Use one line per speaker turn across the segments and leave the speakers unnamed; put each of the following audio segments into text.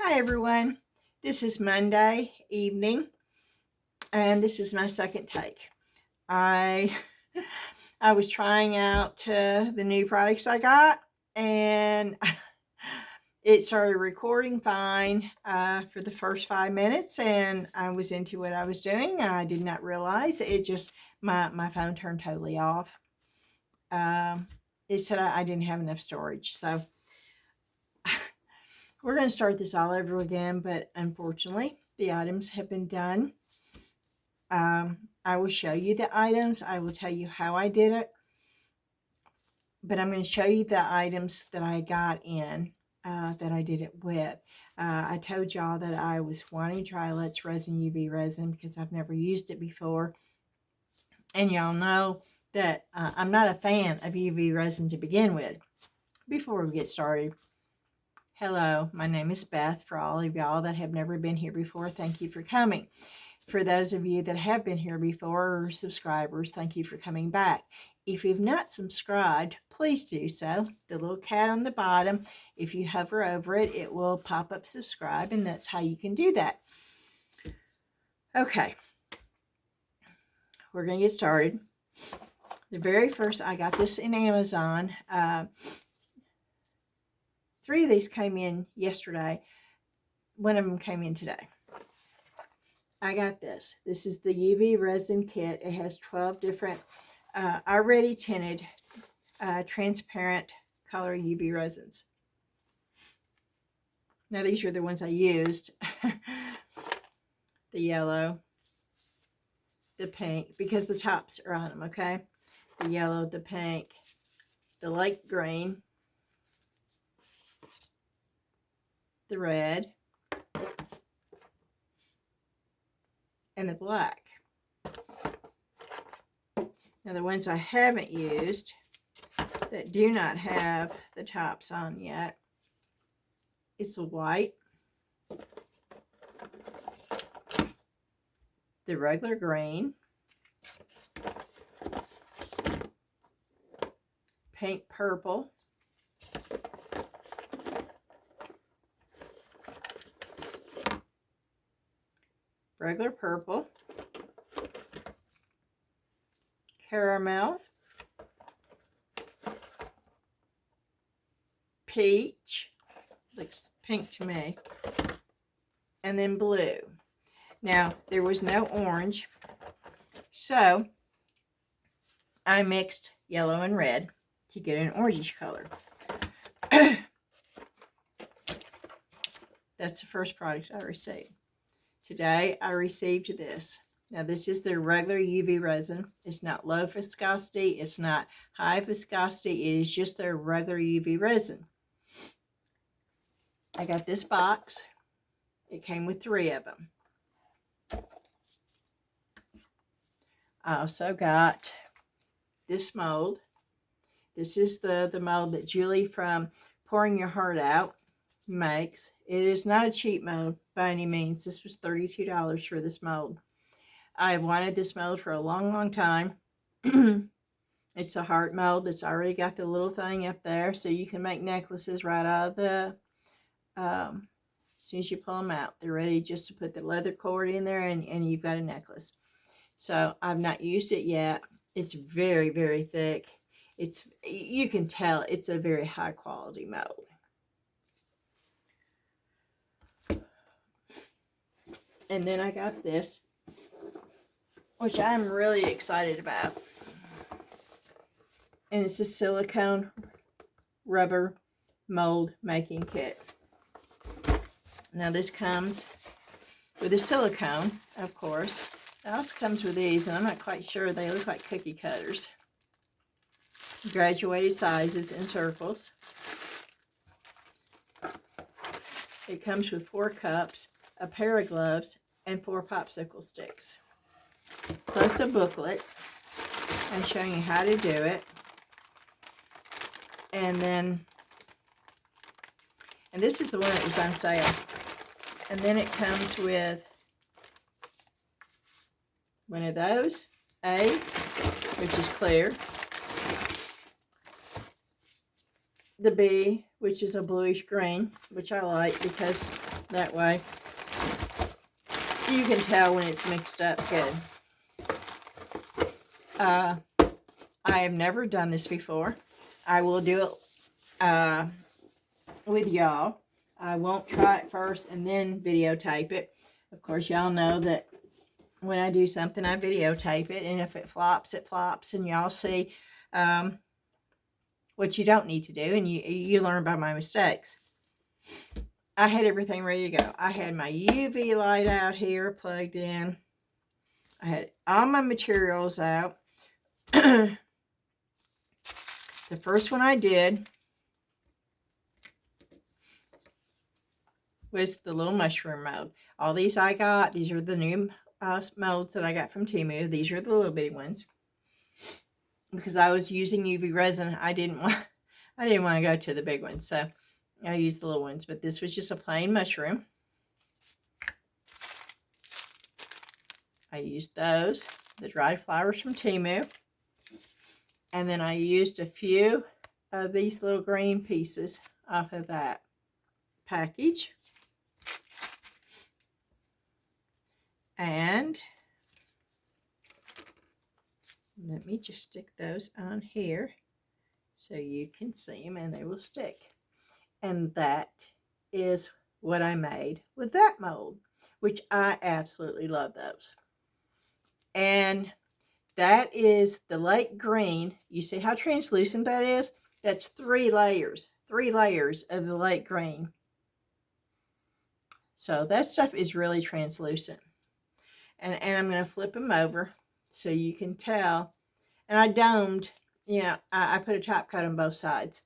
Hi everyone, this is Monday evening and this is my second take. I I was trying out the new products I got and it started recording fine for the first 5 minutes and I was into what I was doing. I did not realize it just my phone turned totally off. It said I didn't have enough storage, so we're going to start this all over again, but unfortunately, the items have been done. I will show you the items. I will tell you how I did it. But I'm going to show you the items that I got in, that I did it with. I told y'all that I was wanting to try Let's Resin UV Resin because I've never used it before. And y'all know that I'm not a fan of UV resin to begin with. Before we get started, hello, my name is Beth. For all of y'all that have never been here before, thank you for coming. For those of you that have been here before or subscribers, thank you for coming back. If you've not subscribed, please do so. The little cat on the bottom, if you hover over it, it will pop up subscribe, and that's how you can do that. Okay, we're going to get started. The very first, I got this in Amazon. 3 of these came in yesterday. One of them came in today. I got this. This is the UV resin kit. It has 12 different already tinted transparent color UV resins. Now these are the ones I used. The yellow, the pink, because the tops are on them, okay? The yellow, the pink, the light green, the red, and the black. Now the ones I haven't used that do not have the tops on yet is the white, the regular green, pink purple, regular purple, caramel, peach, looks pink to me, and then blue. Now, there was no orange, so I mixed yellow and red to get an orangish color. That's the first product I received. Today, I received this. Now, this is the regular UV resin. It's not low viscosity. It's not high viscosity. It is just their regular UV resin. I got this box. It came with 3 of them. I also got this mold. This is the mold that Julie from Pouring Your Heart Out makes. It is not a cheap mold by any means. This was $32 for this mold. I have wanted this mold for a long, long time. It's a heart mold. It's already got the little thing up there, so you can make necklaces right out of the, as soon as you pull them out. They're ready just to put the leather cord in there, and you've got a necklace. So I've not used it yet. It's very, very thick. You can tell it's a very high quality mold. And then I got this, which I'm really excited about. And it's a silicone rubber mold making kit. Now this comes with a silicone, of course. It also comes with these, and I'm not quite sure. They look like cookie cutters. Graduated sizes in circles. It comes with 4 cups, a pair of gloves, and 4 popsicle sticks. Plus a booklet. I'm showing you how to do it. And this is the one that was on sale. And then it comes with one of those, which is clear. The B, which is a bluish green, which I like because that way you can tell when it's mixed up good. I have never done this before. I will do it with y'all. I won't try it first and then videotape it. Of course, y'all know that when I do something, I videotape it. And if it flops, it flops. And y'all see what you don't need to do. And you learn by my mistakes. I had everything ready to go. I had my UV light out here plugged in. I had all my materials out. The first one I did was the little mushroom mold. All these I got. These are the new molds that I got from TEMU. These are the little bitty ones. Because I was using UV resin, I didn't want to go to the big ones. So I used the little ones. But this was just a plain mushroom. I used those, the dried flowers from TEMU. And then I used a few of these little green pieces off of that package. And let me just stick those on here so you can see them and they will stick. And that is what I made with that mold, which I absolutely love those. And that is the light green. You see how translucent that is? That's 3 layers. 3 layers of the light green. So that stuff is really translucent. And I'm going to flip them over so you can tell. And I domed, you know, I put a top coat on both sides.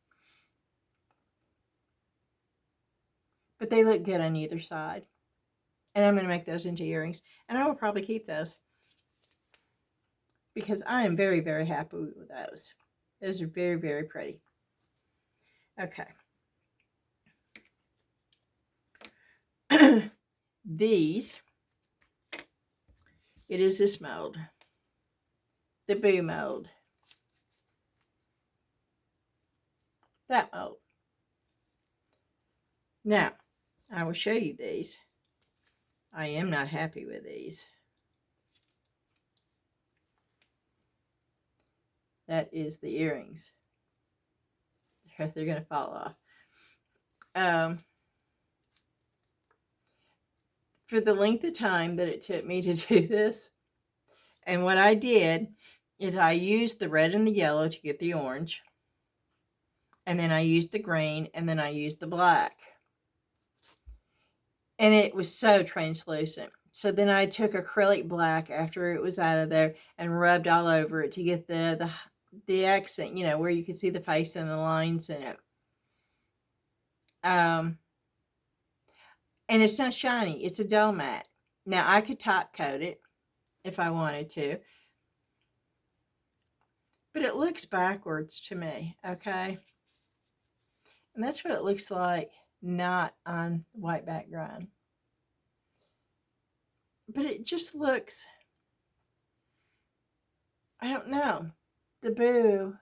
But they look good on either side. And I'm going to make those into earrings. And I will probably keep those. Because I am very, very happy with those. Those are very, very pretty. Okay. These, it is this mold. The boo mold. That mold. Now, I will show you these. I am not happy with these. That is the earrings. They're going to fall off. For the length of time that it took me to do this, and what I did is I used the red and the yellow to get the orange. And then I used the green, and then I used the black. And it was so translucent. So then I took acrylic black after it was out of there and rubbed all over it to get the accent, you know, where you could see the face and the lines in it. And it's not shiny. It's a dull matte. Now, I could top coat it if I wanted to. But it looks backwards to me, okay? And that's what it looks like not on white background. But it just looks, I don't know. The boo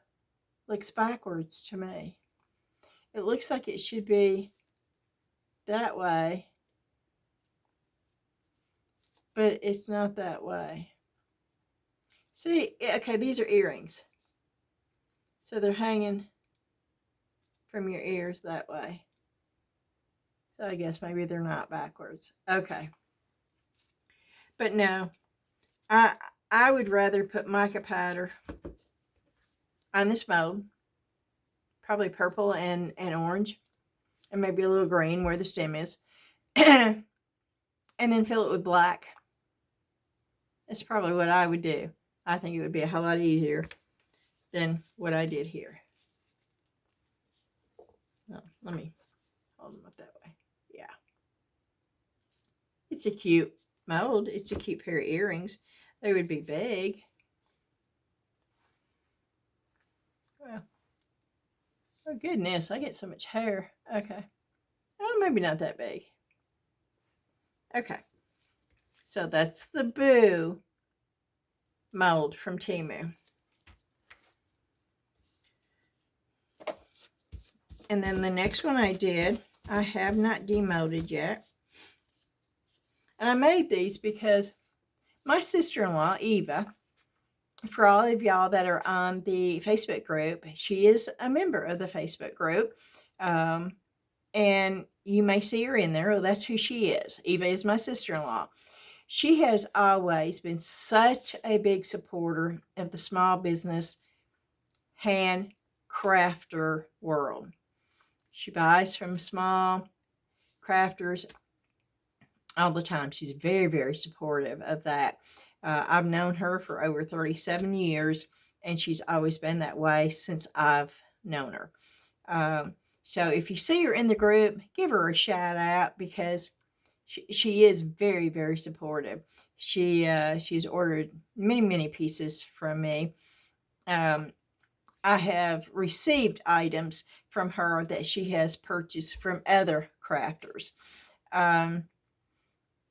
looks backwards to me. It looks like it should be that way. But it's not that way. See, okay, these are earrings. So they're hanging from your ears that way. So I guess maybe they're not backwards. Okay. But no, I would rather put mica powder on this mold. Probably purple and orange. And maybe a little green where the stem is. And then fill it with black. That's probably what I would do. I think it would be a whole lot easier than what I did here. Oh, let me hold them up that way. Yeah. It's a cute mold. It's a cute pair of earrings. They would be big. Well, oh goodness, I get so much hair. Okay. Oh, maybe not that big. Okay. So that's the boo mold from TEMU. And then the next one I did, I have not demolded yet. And I made these because my sister-in-law, Eva, for all of y'all that are on the Facebook group, she is a member of the Facebook group. And you may see her in there. Oh, that's who she is. Eva is my sister-in-law. She has always been such a big supporter of the small business hand crafter world. She buys from small crafters all the time. She's very, very supportive of that. I've known her for over 37 years, and she's always been that way since I've known her. So if you see her in the group, give her a shout out because she is very, very supportive. She's ordered many, many pieces from me. I have received items from her that she has purchased from other crafters. And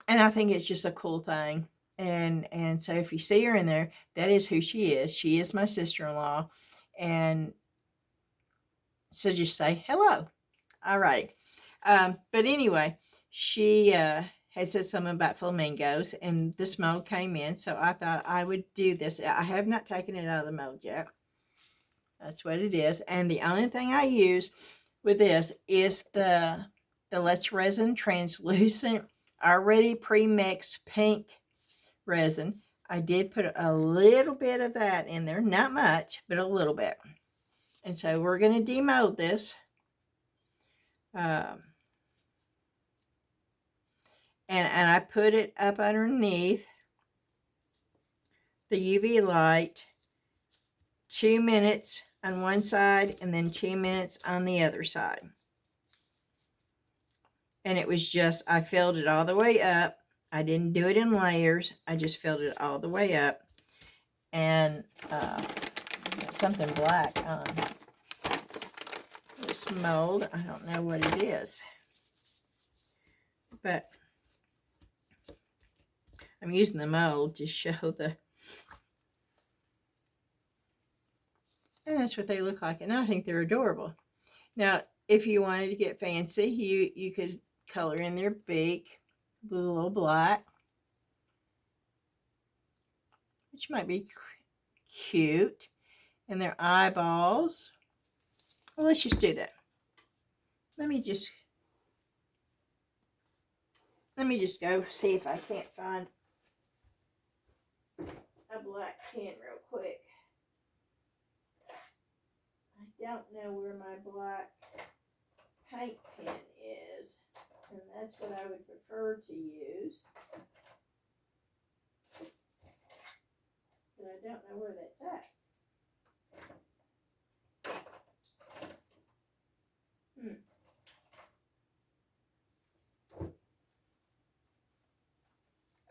I think it's just a cool thing. And so if you see her in there, that is who she is. She is my sister-in-law. And so just say hello. All right. But anyway, she has said something about flamingos, and this mold came in, so I thought I would do this. I have not taken it out of the mold yet. That's what it is. And the only thing I use with this is the Let's Resin translucent, already pre-mixed pink resin. I did put a little bit of that in there, not much, but a little bit. And so we're going to demold this. And I put it up underneath the UV light, 2 minutes on one side and then 2 minutes on the other side. And it was just, I filled it all the way up. I didn't do it in layers. I just filled it all the way up. And something black on this mold. I don't know what it is. But I'm using the mold to show the... And that's what they look like. And I think they're adorable. Now, if you wanted to get fancy, you could color in their beak with a little black, which might be cute. And their eyeballs. Well, let's just do that. Let me just go see if I can't find a black pen real quick. I don't know where my black paint pen is, and that's what I would prefer to use. But I don't know where that's at.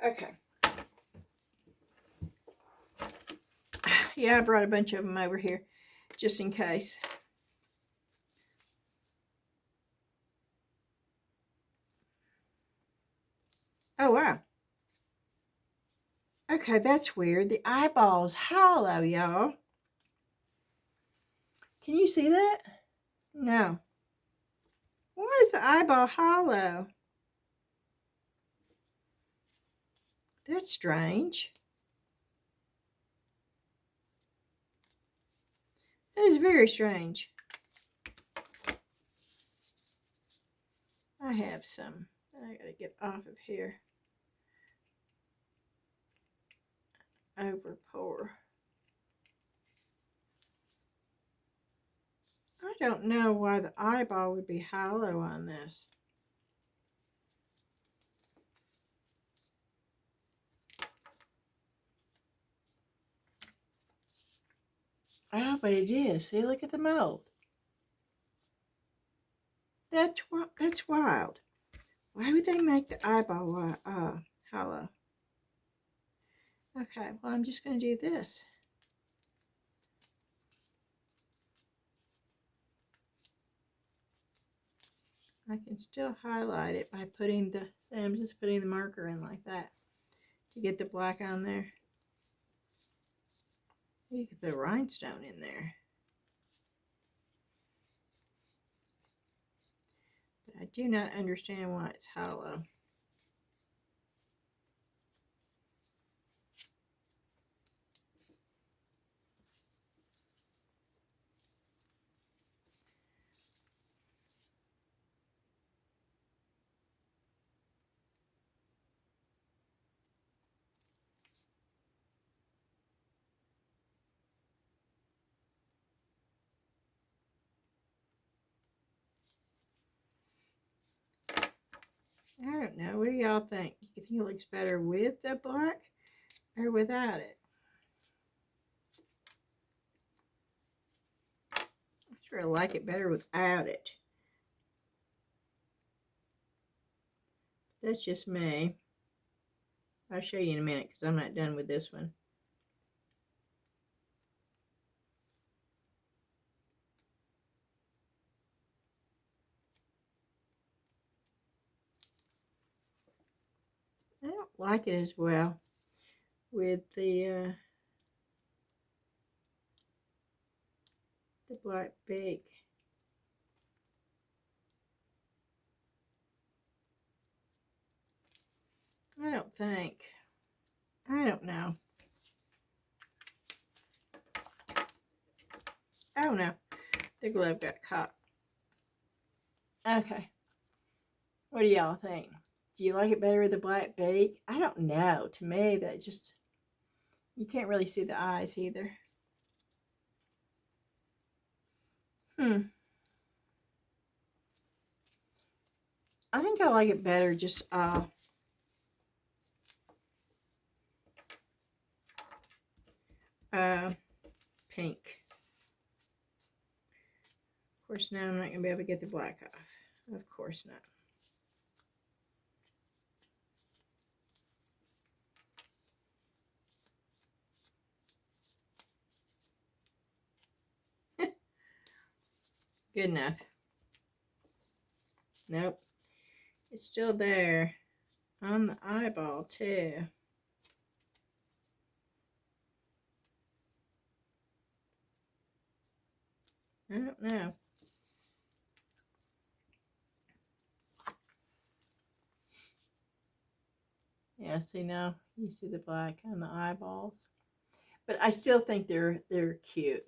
Okay. Yeah, I brought a bunch of them over here just in case. Oh, wow. Okay, that's weird. The eyeball's hollow, y'all. Can you see that? No. Why is the eyeball hollow? That's strange. That is very strange. I have some that I gotta get off of here. Over pour. I don't know why the eyeball would be hollow on this. Oh, but it is. See, look at the mold. That's wild. Why would they make the eyeball hollow? Okay, well, I'm just going to do this. I can still highlight it by putting the, say I'm just putting the marker in like that to get the black on there. You could put a rhinestone in there. I do not understand why it's hollow. I don't know. What do y'all think? You think it looks better with the black or without it? I sure like it better without it. That's just me. I'll show you in a minute because I'm not done with this one. I don't like it as well with the black beak. I don't think. I don't know. Oh no, the glove got caught. Okay. What do y'all think? Do you like it better with the black beak? I don't know. To me, that just, you can't really see the eyes either. I think I like it better just pink. Of course, now I'm not going to be able to get the black off. Of course not. Good enough. Nope. It's still there on the eyeball too. I don't know. Yeah, see now you see the black on the eyeballs. But I still think they're cute.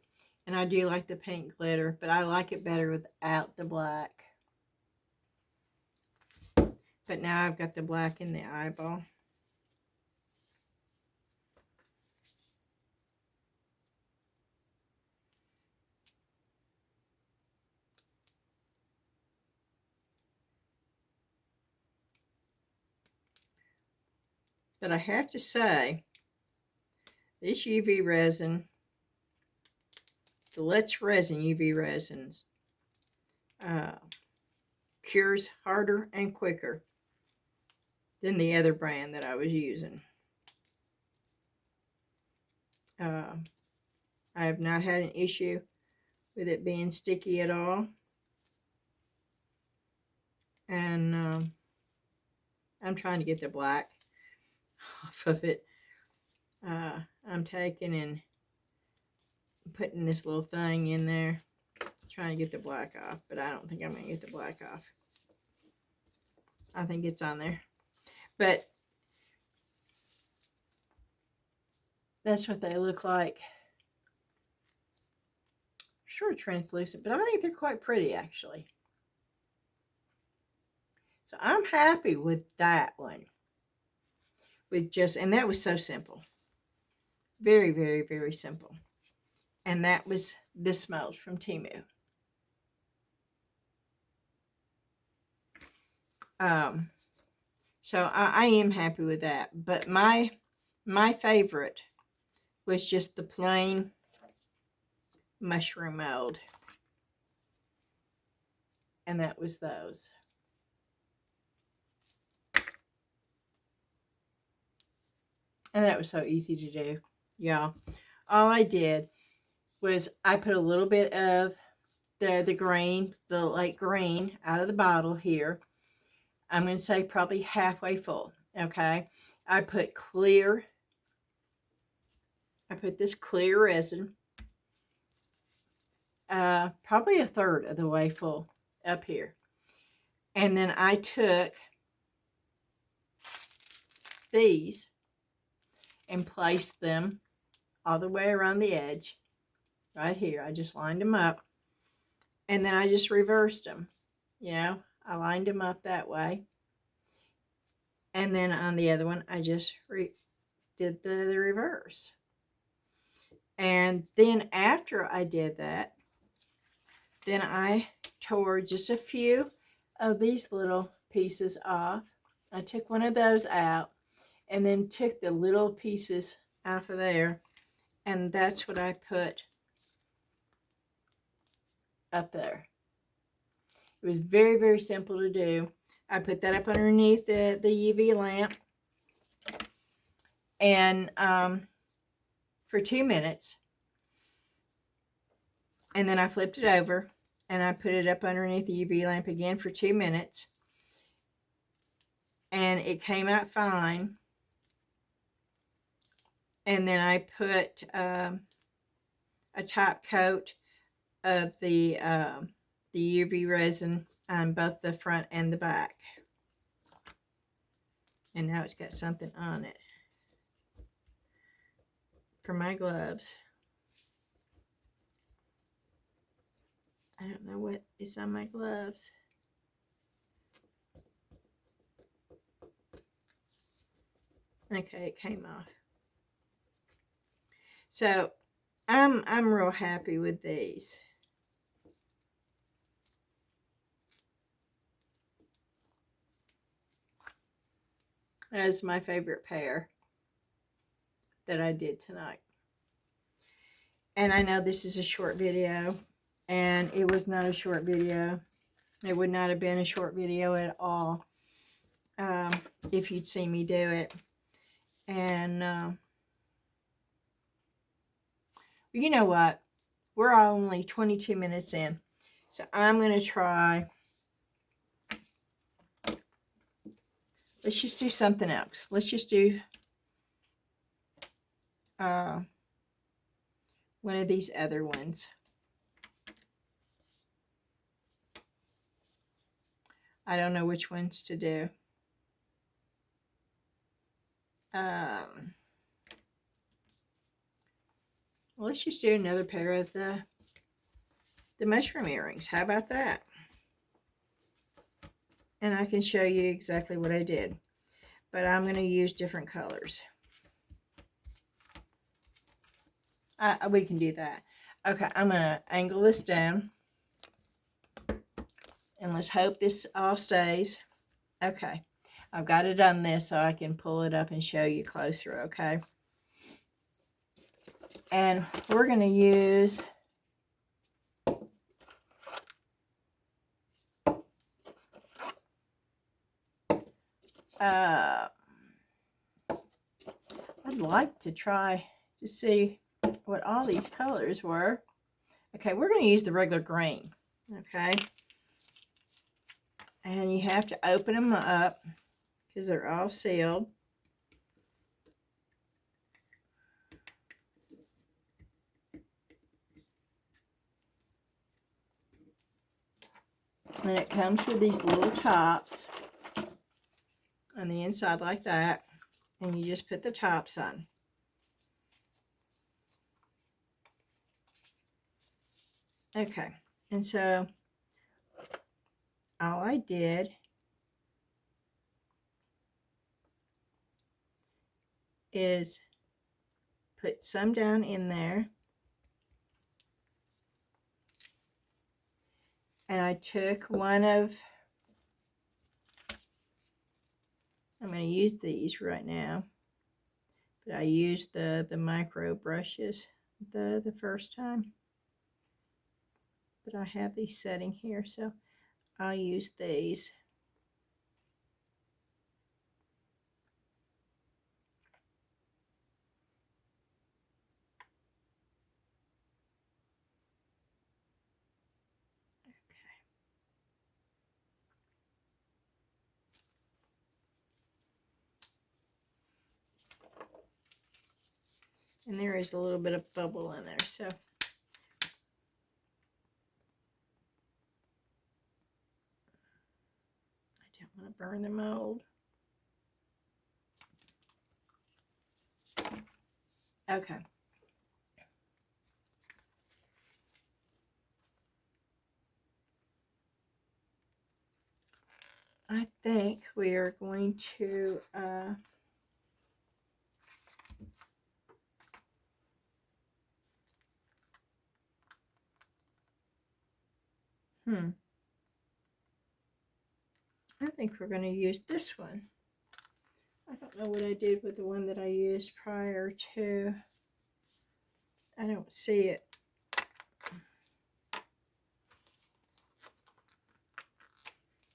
And I do like the pink glitter, but I like it better without the black. But now I've got the black in the eyeball. But I have to say, this UV resin, the Let's Resin UV resins, cures harder and quicker than the other brand that I was using. I have not had an issue with it being sticky at all. And I'm trying to get the black off of it. I'm taking and putting this little thing in there, trying to get the black off, but I don't think I'm going to get the black off. I think it's on there. But that's what they look like. Sure, translucent, but I think they're quite pretty actually. So I'm happy with that one. With just, and that was so simple. Very, very, very simple. And that was the smells from TEMU. So I am happy with that. But my favorite was just the plain mushroom mold. And that was those. And that was so easy to do. Yeah. All I did was I put a little bit of the green, the light green out of the bottle here. I'm going to say probably halfway full. Okay. I put clear. I put this clear resin. Probably a third of the way full up here. And then I took these and placed them all the way around the edge right here. I just lined them up, and then I just reversed them. You know, I lined them up that way, and then on the other one I just did the reverse. And then after I did that, then I tore just a few of these little pieces off. I took one of those out and then took the little pieces off of there, and that's what I put up there. It was very, very simple to do. I put that up underneath the UV lamp, and for 2 minutes, and then I flipped it over and I put it up underneath the UV lamp again for 2 minutes, and it came out fine. And then I put a top coat of the UV resin on both the front and the back. And now it's got something on it for my gloves. I don't know what is on my gloves. Okay, it came off. So I'm real happy with these. That's my favorite pair that I did tonight. And I know this is a short video, and it was not a short video. It would not have been a short video at all if you'd seen me do it. And you know what? We're only 22 minutes in. So I'm going to try. Let's just do something else. Let's just do one of these other ones. I don't know which ones to do. Let's just do another pair of the mushroom earrings. How about that? And I can show you exactly what I did. But I'm going to use different colors. We can do that. Okay, I'm going to angle this down. And let's hope this all stays. Okay, I've got it on this so I can pull it up and show you closer, okay? And we're going to use I'd like to try to see what all these colors were. Okay, we're going to use the regular green, okay? And you have to open them up because they're all sealed. And it comes with these little tops on the inside like that. And you just put the tops on. Okay, and so all I did is put some down in there. And I took one of, I'm going to use these right now, but I used the micro brushes the first time. But I have these setting here, so I'll use these. And there is a little bit of bubble in there, so burn the mold. Okay. I think we are going to I think we're going to use this one. I don't know what I did with the one that I used prior to. I don't see it.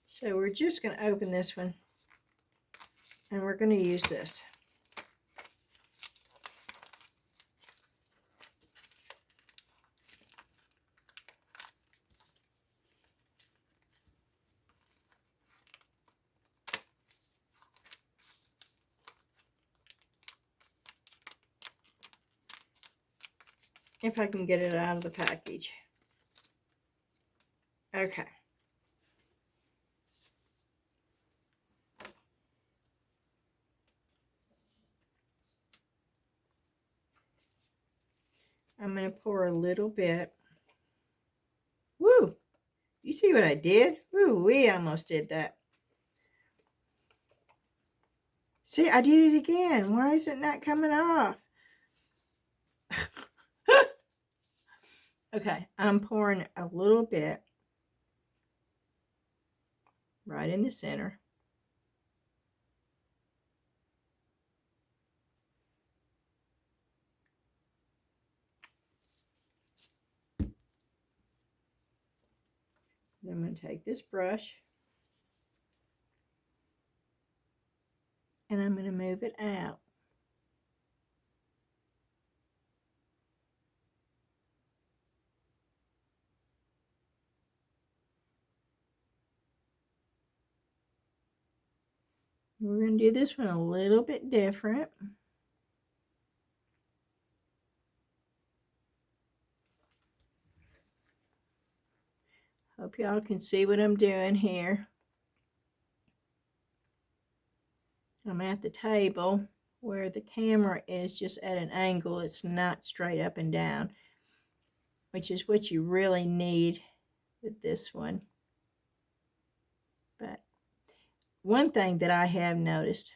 So we're just going to open this one, and we're going to use this. If I can get it out of the package. Okay. I'm going to pour a little bit. Woo! You see what I did? Woo, we almost did that. See, I did it again. Why is it not coming off? Okay, I'm pouring a little bit right in the center. I'm going to take this brush and I'm going to move it out. We're going to do this one a little bit different. Hope y'all can see what I'm doing here. I'm at the table where the camera is just at an angle. It's not straight up and down, which is what you really need with this one. But one thing that I have noticed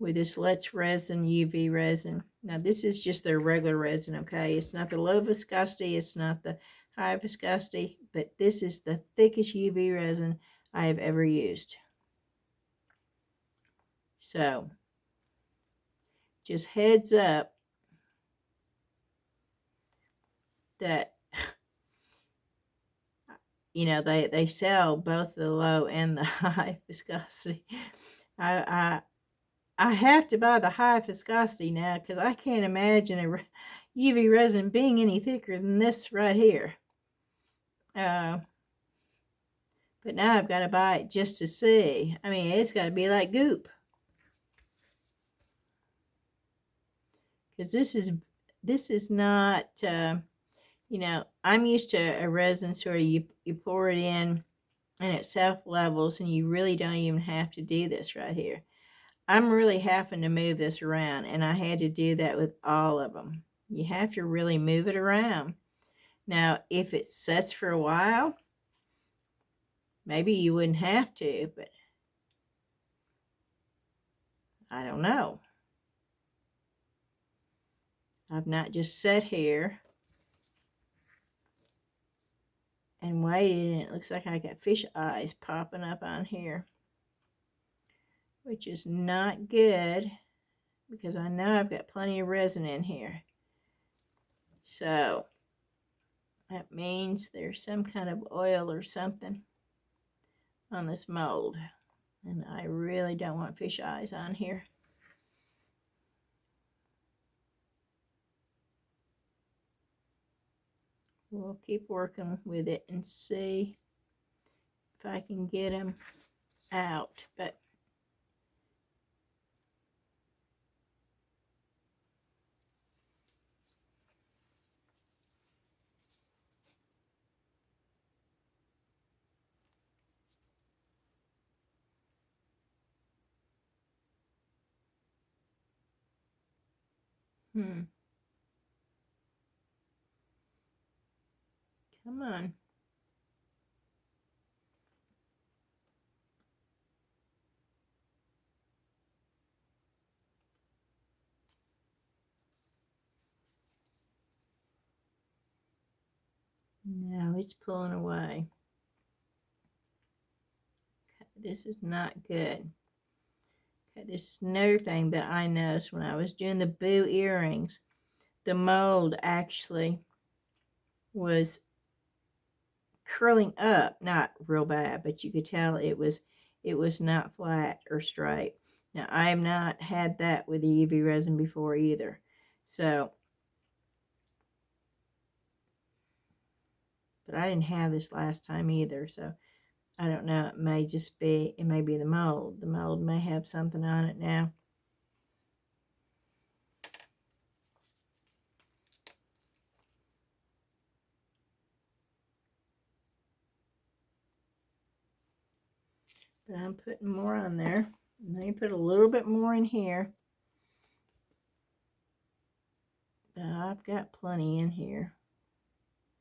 with this Let's Resin UV resin, now this is just their regular resin, okay? It's not the low viscosity, it's not the high viscosity, but this is the thickest UV resin I have ever used. So, just heads up that, you know, they sell both the low and the high viscosity. I have to buy the high viscosity now because I can't imagine a UV resin being any thicker than this right here. But now I've got to buy it just to see. I mean, it's got to be like goop. Because this is not, you know, I'm used to a resin sort of you pour it in and it self-levels and you really don't even have to do this right here. I'm really having to move this around, and I had to do that with all of them. You have to really move it around. Now, if it sets for a while, maybe you wouldn't have to, but I don't know. I've not just sat here and waited, and it looks like I got fish eyes popping up on here, which is not good because I know I've got plenty of resin in here. So that means there's some kind of oil or something on this mold, and I really don't want fish eyes on here. We'll keep working with it and see if I can get them out, but Come on. No, it's pulling away. Okay, this is not good. Okay, this is another thing that I noticed when I was doing the boo earrings. The mold actually was curling up, not real bad, but you could tell it was not flat or straight. Now I have not had that with the UV resin before either. So, but I didn't have this last time either, so I don't know. It may be the mold. The mold may have something on it now. But I'm putting more on there. Let me put a little bit more in here. But I've got plenty in here.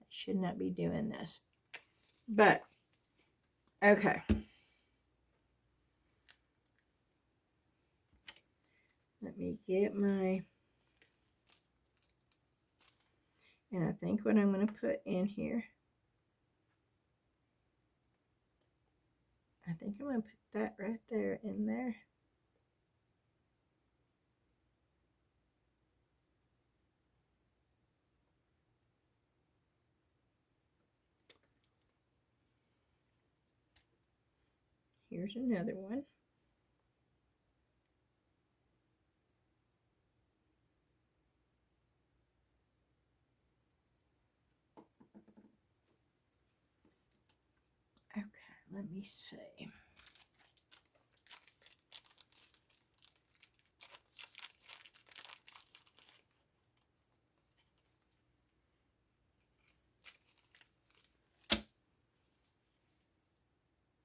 I should not be doing this. But, okay. Let me get my, and I think what I'm going to put in here, I think I'm going to put that right there in there. Here's another one. Okay, let me see.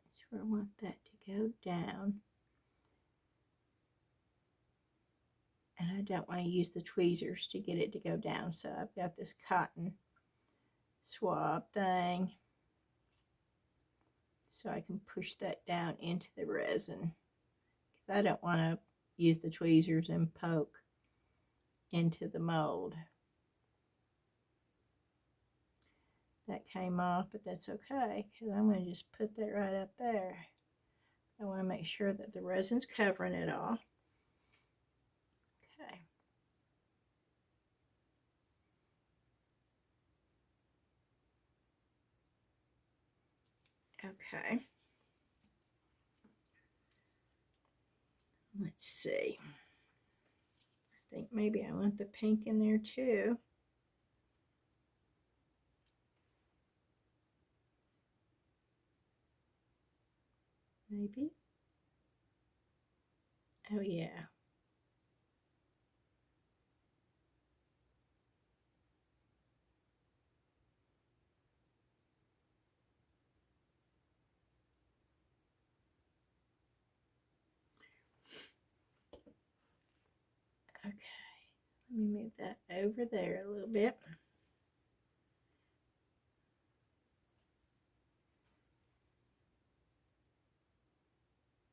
That's where I want that to go down. And I don't want to use the tweezers to get it to go down, so I've got this cotton swab thing. So I can push that down into the resin. Because I don't want to use the tweezers and poke into the mold. That came off, but that's okay, because I'm going to just put that right up there. I want to make sure that the resin's covering it all. Okay. Okay. Let's see. I think maybe I want the pink in there too. Maybe. Oh yeah. Okay. Let me move that over there a little bit.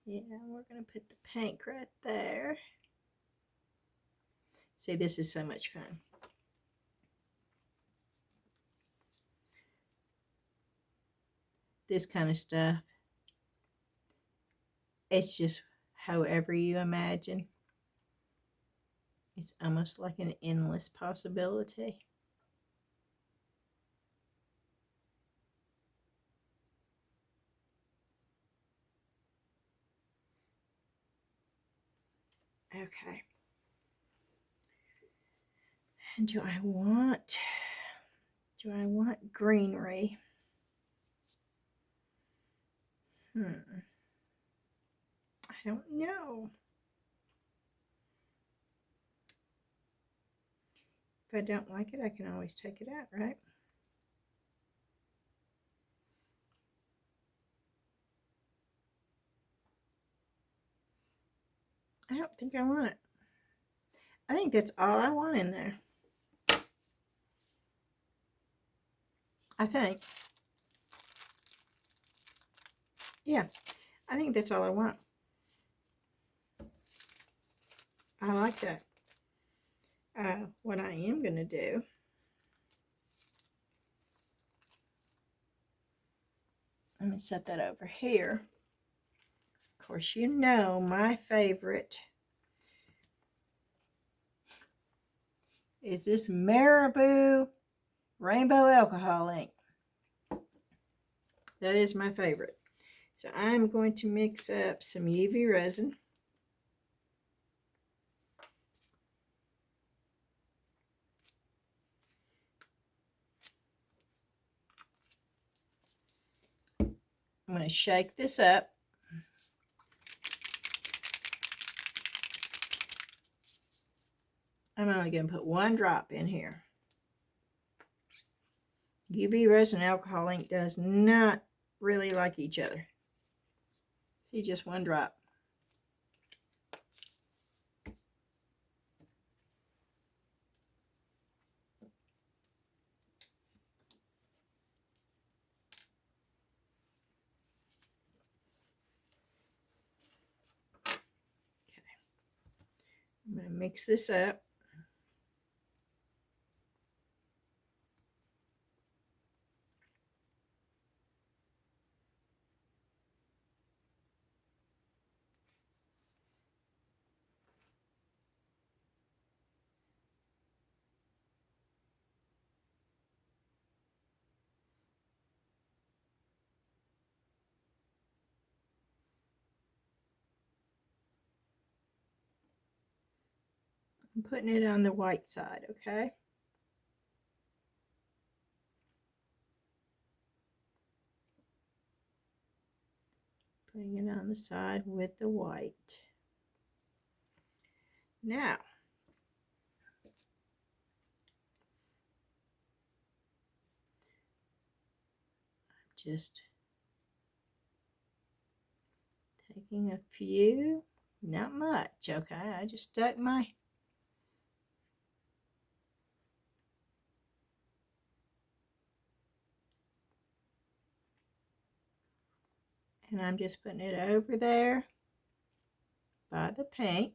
Yeah, we're going to put the pink right there. See, this is so much fun. This kind of stuff, it's just however you imagine. It's almost like an endless possibility. Okay. And do I want greenery? I don't know. If I don't like it, I can always take it out, right? I don't think I want it. I think that's all I want in there. I think. Yeah, I think that's all I want. I like that. What I am going to do, let me set that over here. Of course, you know my favorite is this Marabou Rainbow Alcohol ink. That is my favorite. So I'm going to mix up some UV resin. I'm going to shake this up. I'm only going to put 1 drop in here. UV resin and alcohol ink does not really like each other. See, just 1 drop. Okay. I'm going to mix this up. I'm putting it on the white side, okay? Putting it on the side with the white. Now, I'm just taking a few, not much, okay? I just stuck my and I'm just putting it over there by the pink.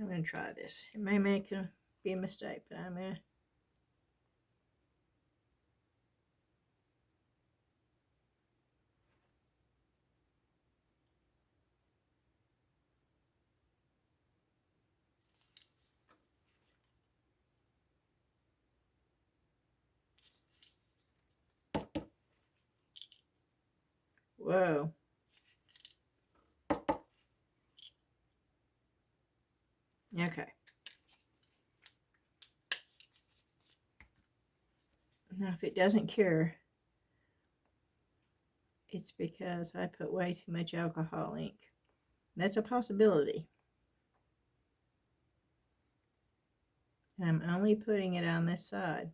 I'm going to try this. It may be a mistake, but I'm going to. Whoa. Okay. Now, if it doesn't cure, it's because I put way too much alcohol ink. That's a possibility. And I'm only putting it on this side.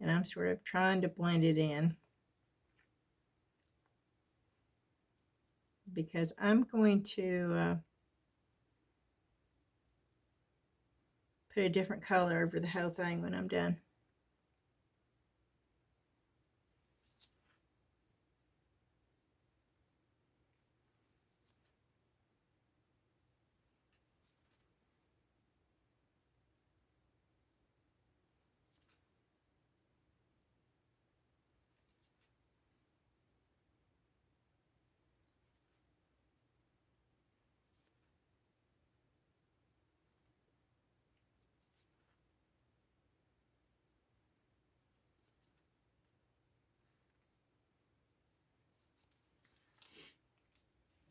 And I'm sort of trying to blend it in. Because I'm going to put a different color over the whole thing when I'm done.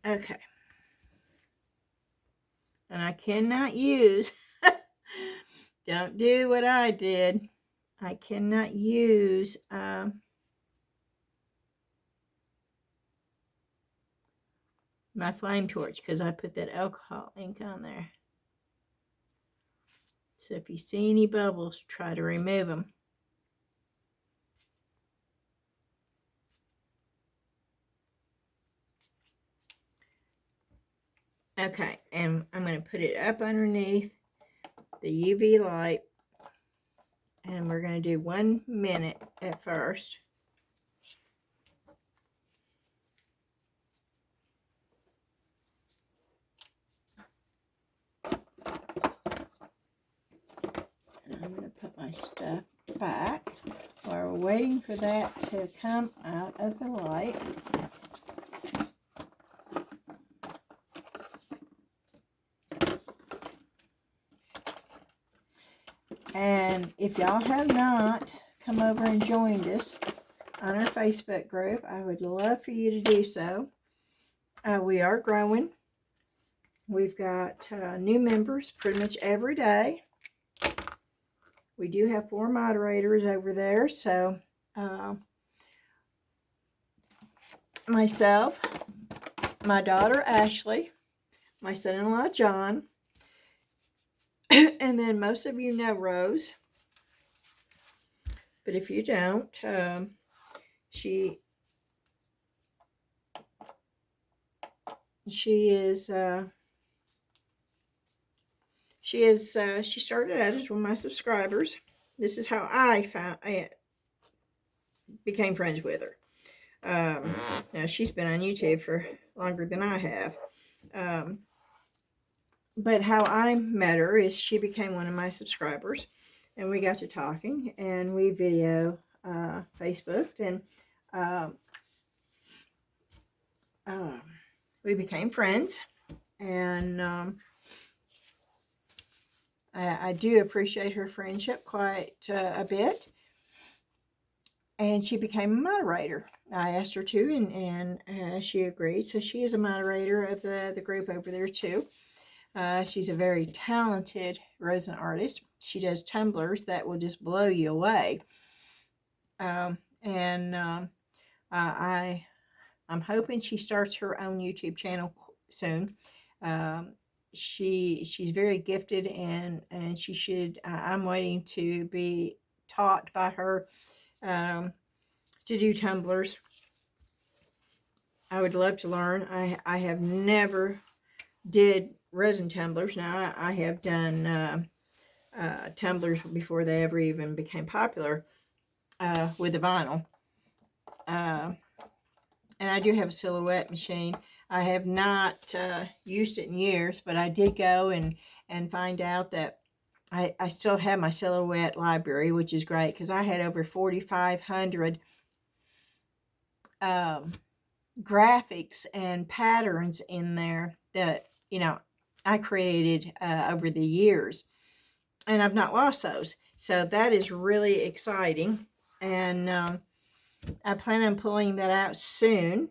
Okay. And I cannot use, don't do what I did. I cannot use my flame torch because I put that alcohol ink on there. So if you see any bubbles, try to remove them. Okay, and I'm going to put it up underneath the UV light. And we're going to do 1 minute at first. And I'm going to put my stuff back while we're waiting for that to come out of the light. And if y'all have not come over and joined us on our Facebook group, I would love for you to do so. We are growing. We've got new members pretty much every day. We do have 4 moderators over there. So myself, my daughter Ashley, my son-in-law John, and then most of you know Rose. But if you don't, she started out as one of my subscribers. This is how I became friends with her. Now she's been on YouTube for longer than I have. But how I met her is she became one of my subscribers, and we got to talking, and we video Facebooked, and we became friends. And I do appreciate her friendship quite a bit. And she became a moderator. I asked her to, and she agreed. So she is a moderator of the group over there too. She's a very talented resin artist. She does tumblers that will just blow you away. I'm hoping she starts her own YouTube channel soon. She's very gifted, and she should. I'm waiting to be taught by her to do tumblers. I would love to learn. I have never did resin tumblers. Now I have done tumblers before they ever even became popular with the vinyl. And I do have a silhouette machine. I have not used it in years, but I did go and find out that I still have my silhouette library, which is great because I had over 4,500 graphics and patterns in there that, you know, I created over the years, and I've not lost those. So that is really exciting, and I plan on pulling that out soon.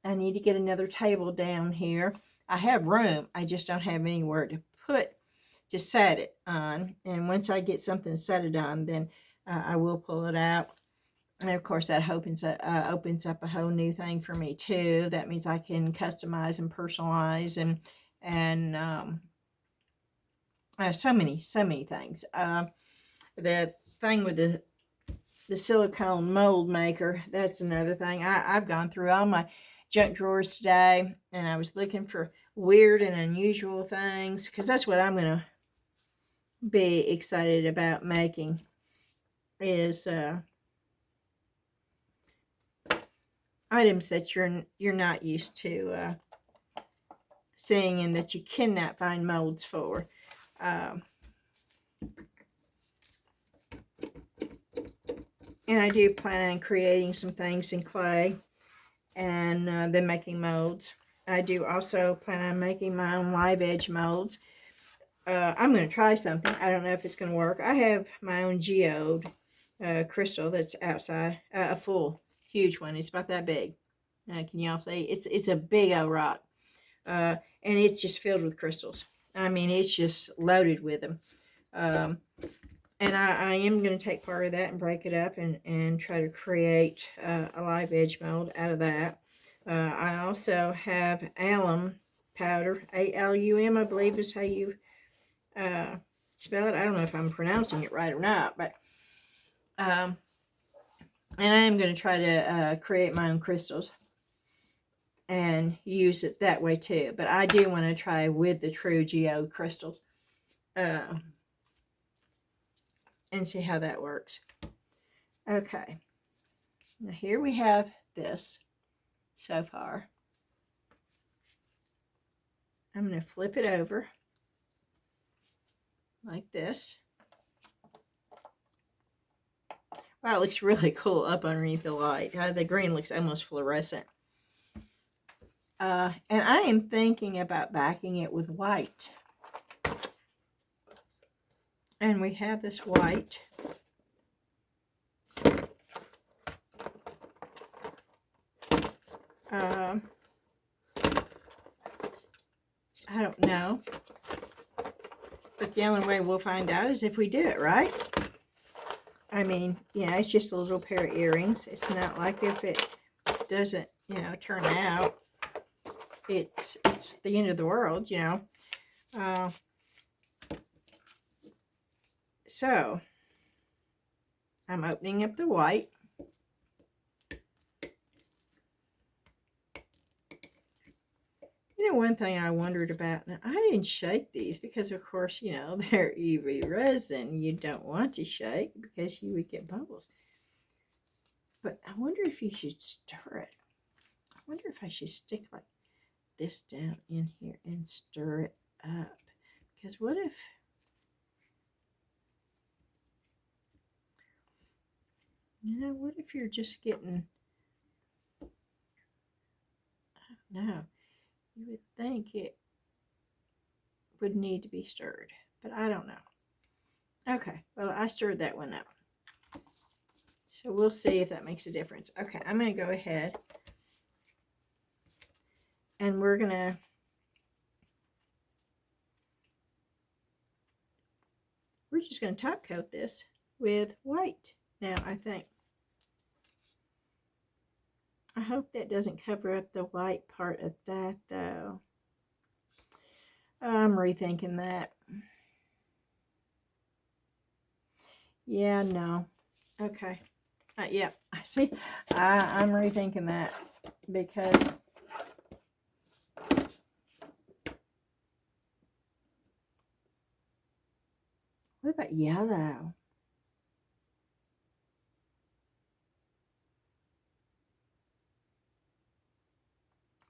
I need to get another table down here. I have room, I just don't have anywhere to set it on, and once I get something to set it on, then I will pull it out. And of course that opens up a whole new thing for me too. That means I can customize and personalize and so many things. The thing with the silicone mold maker, that's another thing. I've gone through all my junk drawers today, and I was looking for weird and unusual things, because that's what I'm going to be excited about making, is items that you're not used to seeing, and that you cannot find molds for. And I do plan on creating some things in clay and then making molds. I do also plan on making my own live edge molds. I'm going to try something. I don't know if it's going to work. I have my own geode crystal that's outside, a full huge one. It's about that big. Can y'all see? It's a big old rock, and it's just filled with crystals. I mean, it's just loaded with them. And I am going to take part of that and break it up and try to create a live edge mold out of that. I also have alum powder, A-L-U-M, I believe is how you uh, spell it. I don't know if I'm pronouncing it right or not, but and I am going to try to create my own crystals and use it that way too. But I do want to try with the true geode crystals and see how that works. Okay, now here we have this so far. I'm going to flip it over like this. Wow, it looks really cool up underneath the light. The green looks almost fluorescent. And I am thinking about backing it with white. And we have this white. I don't know. But the only way we'll find out is if we do it, right? I mean, you know, it's just a little pair of earrings. It's not like if it doesn't, you know, turn out, it's the end of the world, you know. So, I'm opening up the white. You know, one thing I wondered about, now I didn't shake these because, of course, you know, they're UV resin. You don't want to shake because you would get bubbles. But I wonder if you should stir it. I wonder if I should stick like this down in here and stir it up. Because what if... You know, what if you're just getting... I don't know. You would think it would need to be stirred. But I don't know. Okay, well, I stirred that one up. So we'll see if that makes a difference. Okay, I'm going to go ahead and we're just going to top coat this with white now, I think. I hope that doesn't cover up the white part of that, though. I'm rethinking that. Yeah, no. Okay. Yeah, see, I'm rethinking that because what about yellow?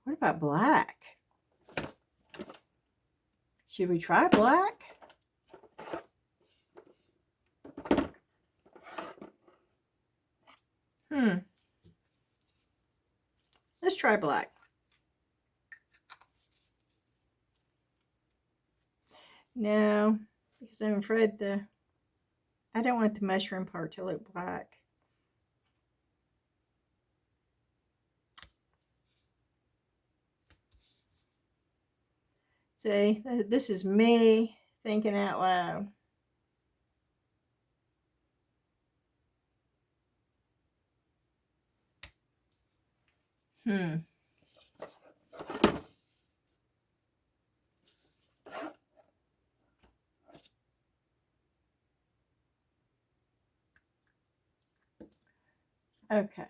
What about black? Should we try black? Let's try black. No, because I'm afraid I don't want the mushroom part to look black. See, this is me thinking out loud. Okay.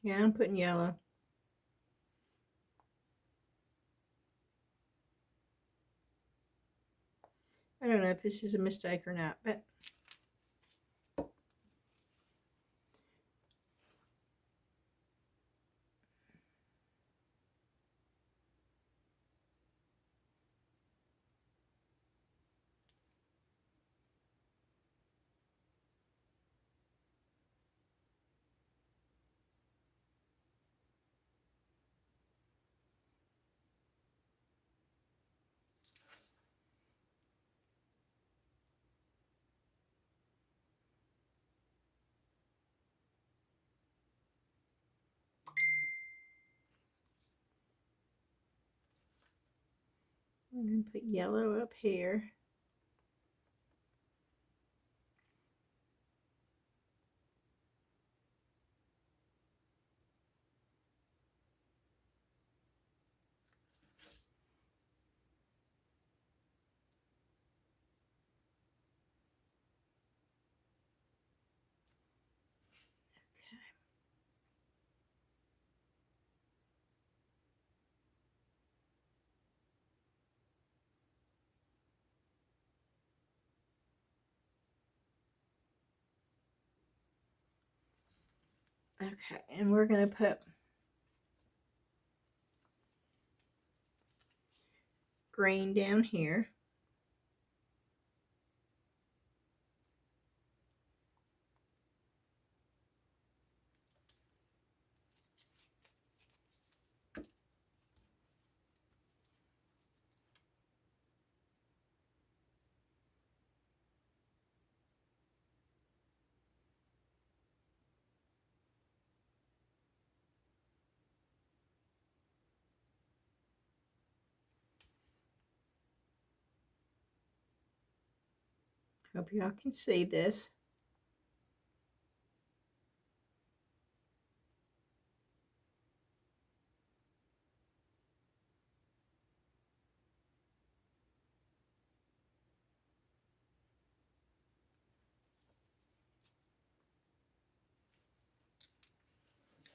Yeah, I'm putting yellow. I don't know if this is a mistake or not, but I'm going to put yellow up here. Okay, and we're going to put green down here. Hope y'all can see this.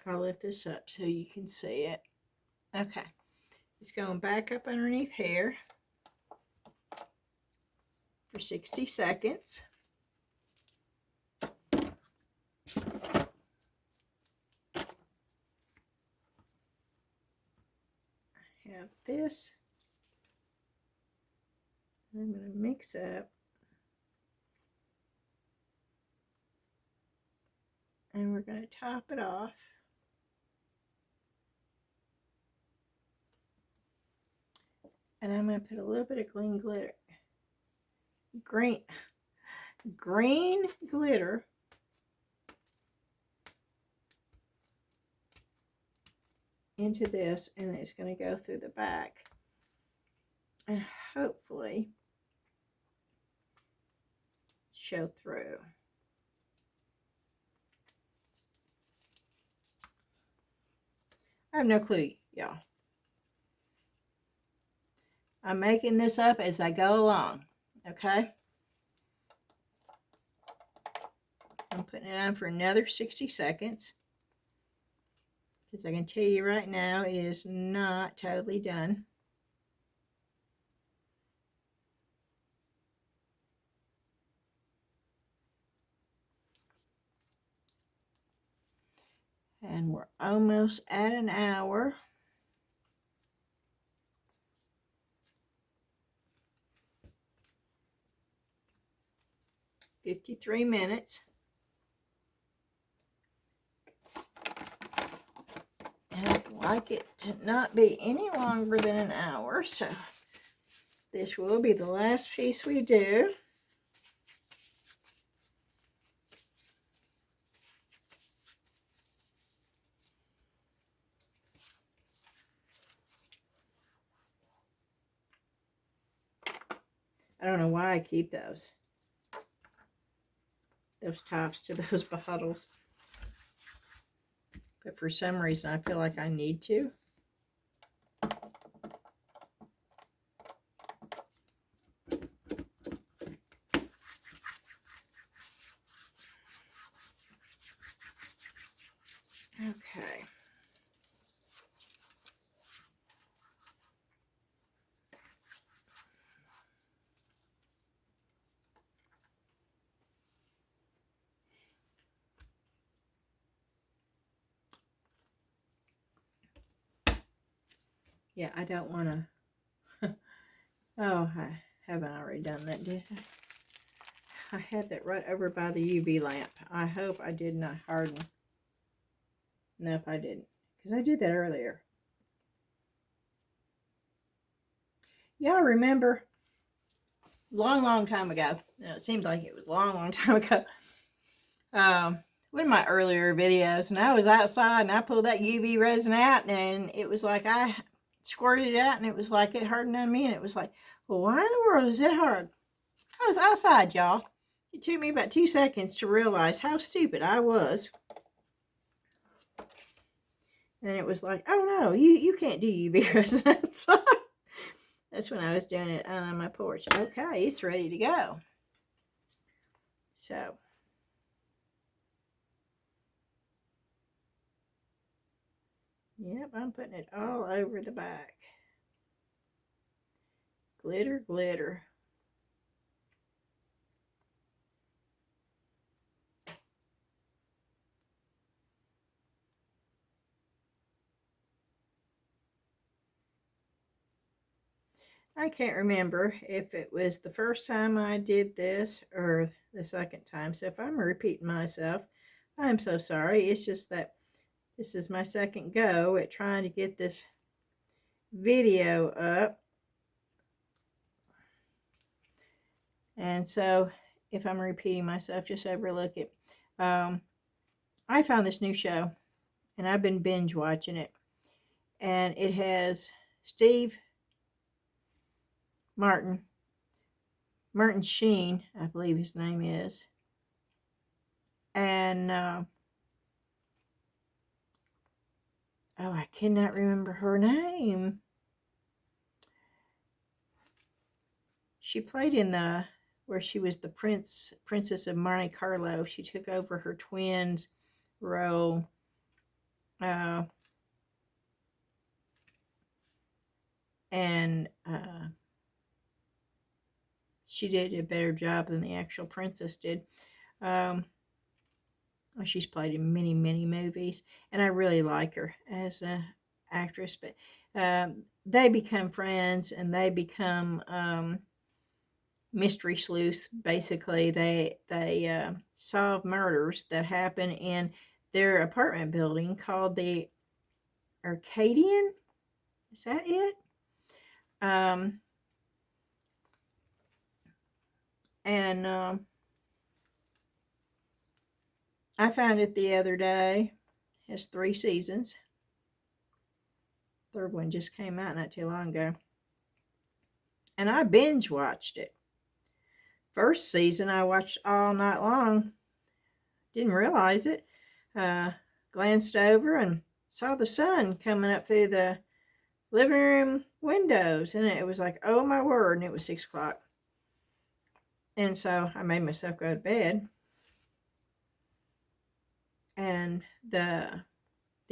I'll lift this up so you can see it. Okay, it's going back up underneath here for 60 seconds. I have this. I'm going to mix up. And we're going to top it off. And I'm going to put a little bit of green glitter. Green glitter into this, and it's going to go through the back. And hopefully show through. I have no clue, y'all. I'm making this up as I go along, okay? I'm putting it on for another 60 seconds. Because I can tell you right now, it is not totally done. And we're almost at an hour. 53 minutes. And I'd like it to not be any longer than an hour, so this will be the last piece we do. I don't know why I keep those tops to those bottles. But for some reason, I feel like I need to. Okay. Yeah, I don't want to. Oh, I haven't already done that, did I? I had that right over by the UV lamp. I hope I did not harden. Nope, I didn't. Because I did that earlier. Y'all remember, long time ago, it seemed like it was a long time ago, one of my earlier videos, and I was outside and I pulled that UV resin out, and it was like I squirted it out, and it was like it hardened on me, and it was like, well, why in the world is it hard? I was outside, y'all. It took me about 2 seconds to realize how stupid I was. And it was like, oh no, you can't do UV resin outside. That's when I was doing it on my porch. Okay, it's ready to go. So, yep, I'm putting it all over the back. Glitter, glitter. I can't remember if it was the first time I did this or the second time. So if I'm repeating myself, I'm so sorry. It's just that this is my second go at trying to get this video up. And so if I'm repeating myself, just overlook it. I found this new show, and I've been binge watching it. And it has Steve Martin Sheen, I believe his name is. And, oh, I cannot remember her name. She played in where she was the Princess of Monte Carlo. She took over her twins' role. And she did a better job than the actual princess did. She's played in many, many movies, and I really like her as an actress. But they become friends, and they become mystery sleuths. Basically, they solve murders that happen in their apartment building called the Arcadian. Is that it? I found it the other day. It has 3 seasons. Third one just came out not too long ago. And I binge watched it. First season I watched all night long. Didn't realize it. Glanced over and saw the sun coming up through the living room windows. And it was like, oh my word. And it was 6 o'clock. And so I made myself go to bed. And the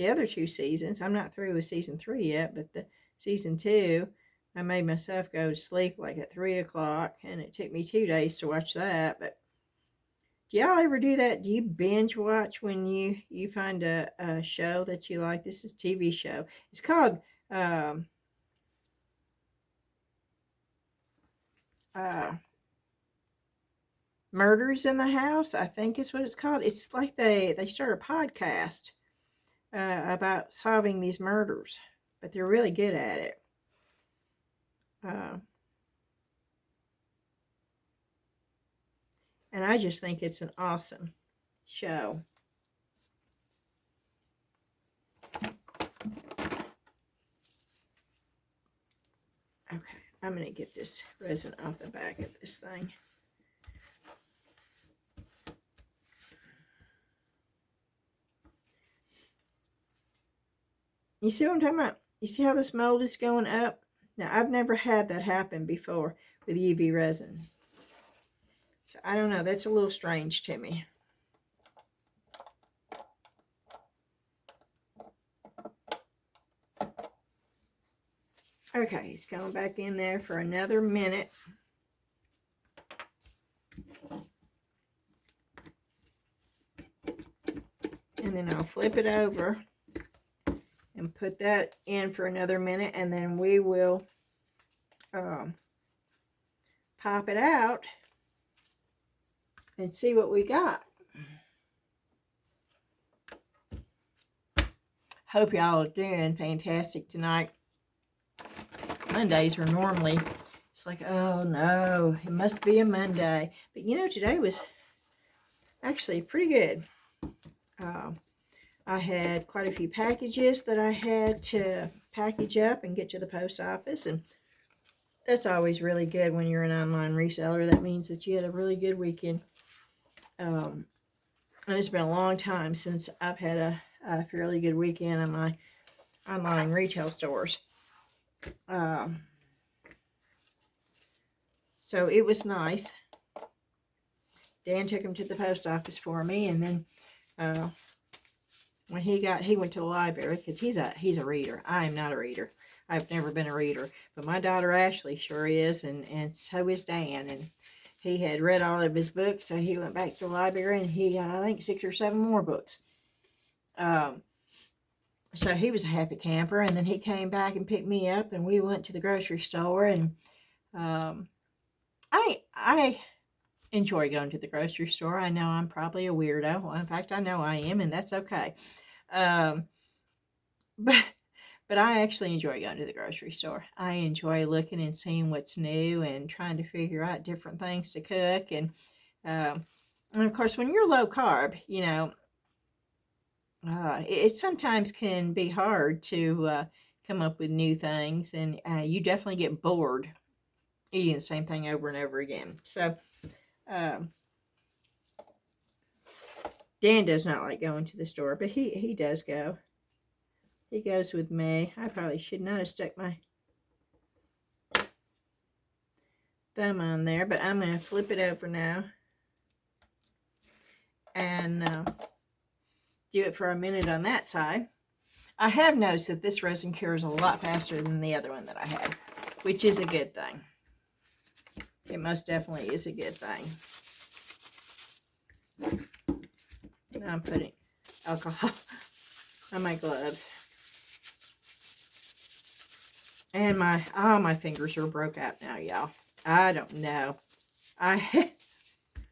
other 2 seasons, I'm not through with season 3 yet, but the season 2, I made myself go to sleep like at 3 o'clock, and it took me 2 days to watch that. But do y'all ever do that? Do you binge watch when you find a show that you like? This is a TV show. It's called Murders in the House, I think is what it's called. It's like they start a podcast about solving these murders, but they're really good at it. And I just think it's an awesome show. Okay, I'm going to get this resin off the back of this thing. You see what I'm talking about? You see how this mold is going up? Now, I've never had that happen before with UV resin. So, I don't know. That's a little strange to me. Okay, it's going back in there for another minute. And then I'll flip it over and put that in for another minute, and then we will pop it out and see what we got. Hope y'all are doing fantastic tonight. Mondays are normally, it's like, oh no, it must be a Monday. But you know, today was actually pretty good. I had quite a few packages that I had to package up and get to the post office, and that's always really good when you're an online reseller. That means that you had a really good weekend. And it's been a long time since I've had a fairly good weekend on my online retail stores. So it was nice. Dan took him to the post office for me, and then when he went to the library because he's a reader. I am not a reader. I've never been a reader, but my daughter Ashley sure is, and so is Dan. And he had read all of his books, so he went back to the library and he got, I think, 6 or 7 more books. So he was a happy camper, and then he came back and picked me up, and we went to the grocery store. And I enjoy going to the grocery store. I know I'm probably a weirdo. Well, in fact, I know I am, and that's okay. But I actually enjoy going to the grocery store. I enjoy looking and seeing what's new and trying to figure out different things to cook. And of course, when you're low carb, it sometimes can be hard to come up with new things, and you definitely get bored eating the same thing over and over again. So Dan does not like going to the store, but he does go. He goes with me. I probably should not have stuck my thumb on there, but I'm going to flip it over now and do it for a minute on that side. I have noticed that this resin cures a lot faster than the other one that I had, which is a good thing. It most definitely is a good thing. Now I'm putting alcohol on my gloves. And all my fingers are broke out now, y'all. I don't know. When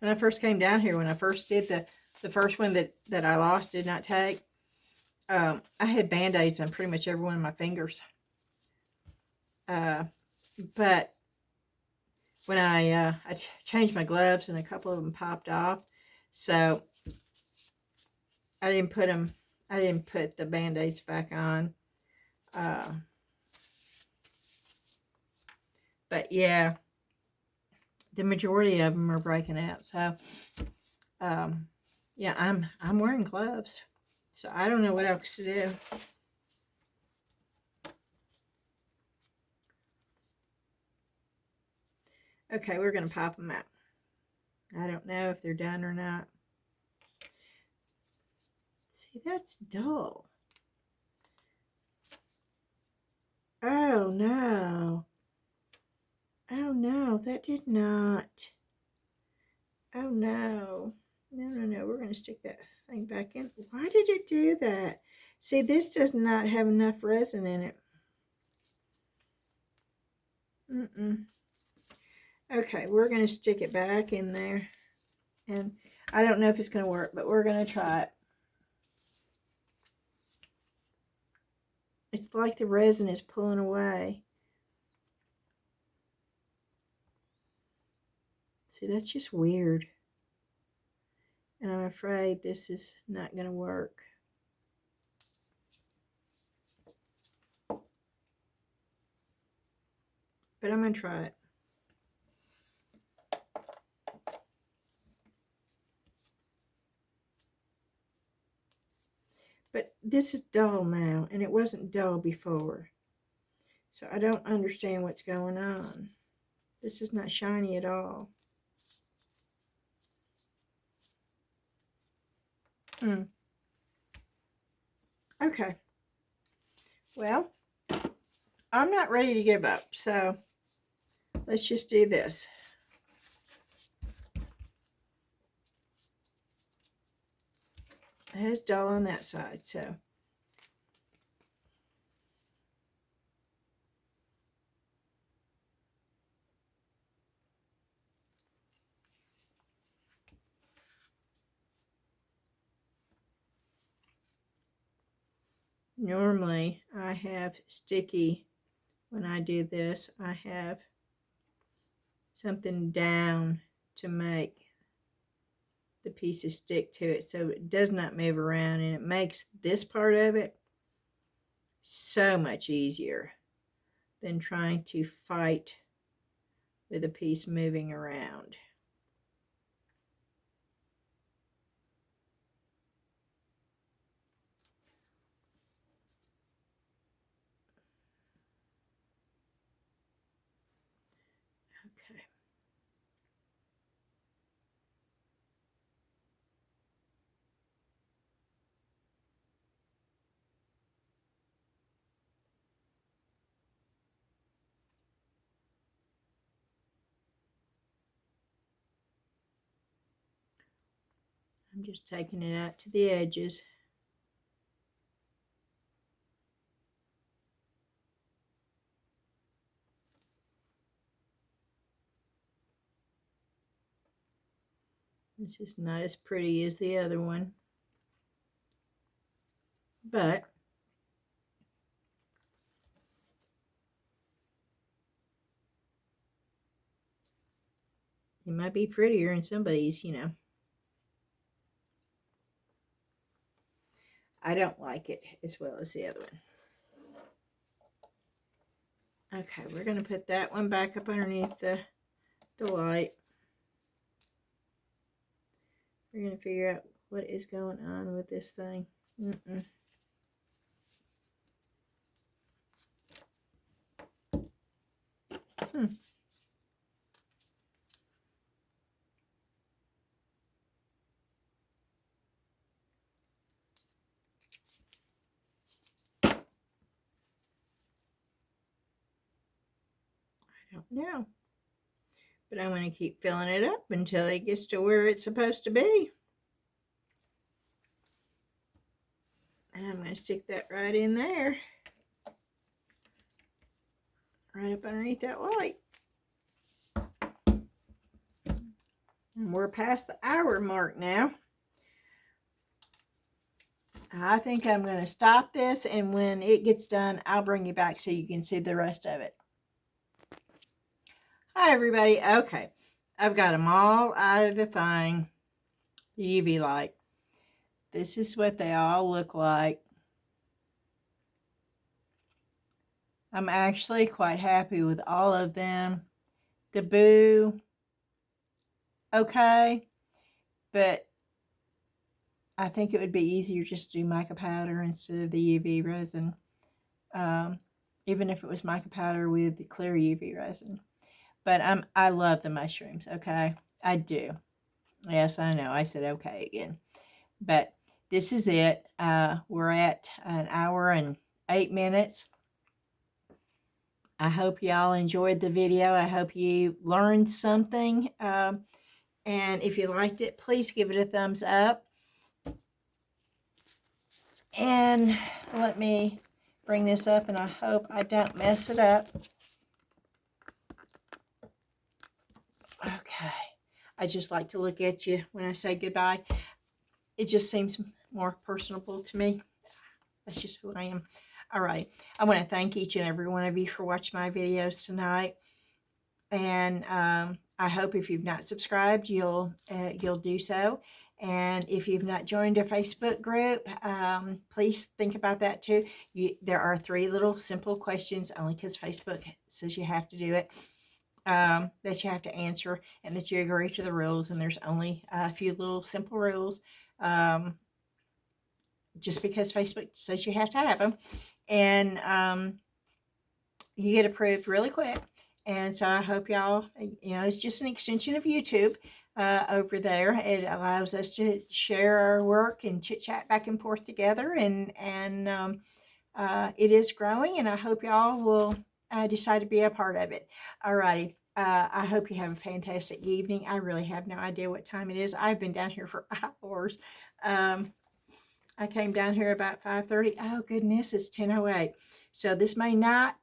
I first came down here, when I first did the first one that I lost, did not take, I had Band-Aids on pretty much every one of my fingers. But when I changed my gloves, and a couple of them popped off, so I didn't put the Band-Aids back on. But yeah, the majority of them are breaking out. So yeah, I'm wearing gloves, so I don't know what else to do. Okay, we're going to pop them out. I don't know if they're done or not. See, that's dull. Oh, no. Oh, no, that did not. Oh, no. No. We're going to stick that thing back in. Why did it do that? See, this does not have enough resin in it. Okay, we're going to stick it back in there. And I don't know if it's going to work, but we're going to try it. It's like the resin is pulling away. See, that's just weird. And I'm afraid this is not going to work. But I'm going to try it. But this is dull now, and it wasn't dull before. So I don't understand what's going on. This is not shiny at all. Okay. Well, I'm not ready to give up, so let's just do this. It is dull on that side, so. Normally, I have sticky. When I do this, I have something down to make the pieces stick to it so it does not move around, and it makes this part of it so much easier than trying to fight with a piece moving around. Okay. I'm just taking it out to the edges. This is not as pretty as the other one, but it might be prettier in somebody's, you know. I don't like it as well as the other one. Okay, we're going to put that one back up underneath the light. We're going to figure out what is going on with this thing. I don't know. But I'm going to keep filling it up until it gets to where it's supposed to be. And I'm going to stick that right in there. Right up underneath that light. And we're past the hour mark now. I think I'm going to stop this, and when it gets done, I'll bring you back so you can see the rest of it. Hi, everybody. Okay, I've got them all out of the thing, the UV light. This is what they all look like. I'm actually quite happy with all of them. The Boo, okay, but I think it would be easier just to do mica powder instead of the UV resin. Even if it was mica powder with the clear UV resin. But I love the mushrooms, okay? I do. Yes, I know. I said okay again. But this is it. We're at an hour and 8 minutes. I hope y'all enjoyed the video. I hope you learned something. And if you liked it, please give it a thumbs up. And let me bring this up, and I hope I don't mess it up. Okay. I just like to look at you when I say goodbye. It just seems more personable to me. That's just who I am. All right. I want to thank each and every one of you for watching my videos tonight. And I hope if you've not subscribed, you'll do so. And if you've not joined a Facebook group, please think about that too. There are 3 little simple questions, only because Facebook says you have to do it, that you have to answer, and that you agree to the rules. And there's only a few little simple rules, just because Facebook says you have to have them. And you get approved really quick. And so I hope y'all, it's just an extension of YouTube over there. It allows us to share our work and chit chat back and forth together. And it is growing, and I hope y'all will decide to be a part of it. All righty. I hope you have a fantastic evening. I really have no idea what time it is. I've been down here for hours. I came down here about 5:30. Oh goodness, it's 10:08. So this may not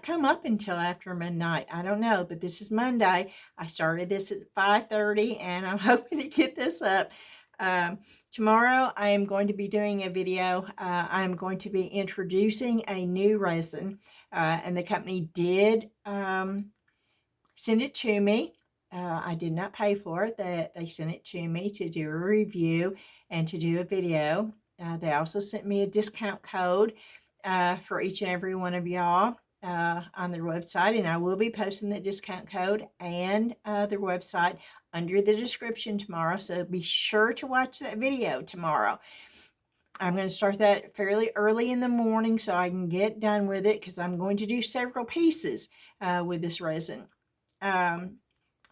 come up until after midnight. I don't know, but this is Monday. I started this at 5:30, and I'm hoping to get this up. Tomorrow I am going to be doing a video. I'm going to be introducing a new resin, and the company did send it to me. I did not pay for it. They sent it to me to do a review and to do a video. They also sent me a discount code for each and every one of y'all on their website, and I will be posting that discount code and their website under the description tomorrow, so be sure to watch that video tomorrow. I'm going to start that fairly early in the morning so I can get done with it, because I'm going to do several pieces with this resin.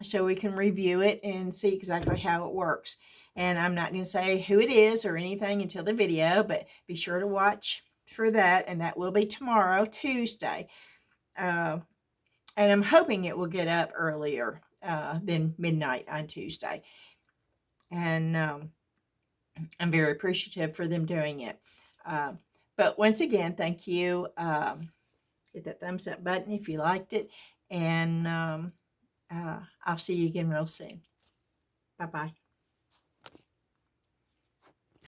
So we can review it and see exactly how it works. And I'm not going to say who it is or anything until the video, but be sure to watch for that, and that will be tomorrow, Tuesday. And I'm hoping it will get up earlier than midnight on Tuesday. And I'm very appreciative for them doing it. But once again, thank you. Hit that thumbs up button if you liked it. And I'll see you again real soon. Bye-bye.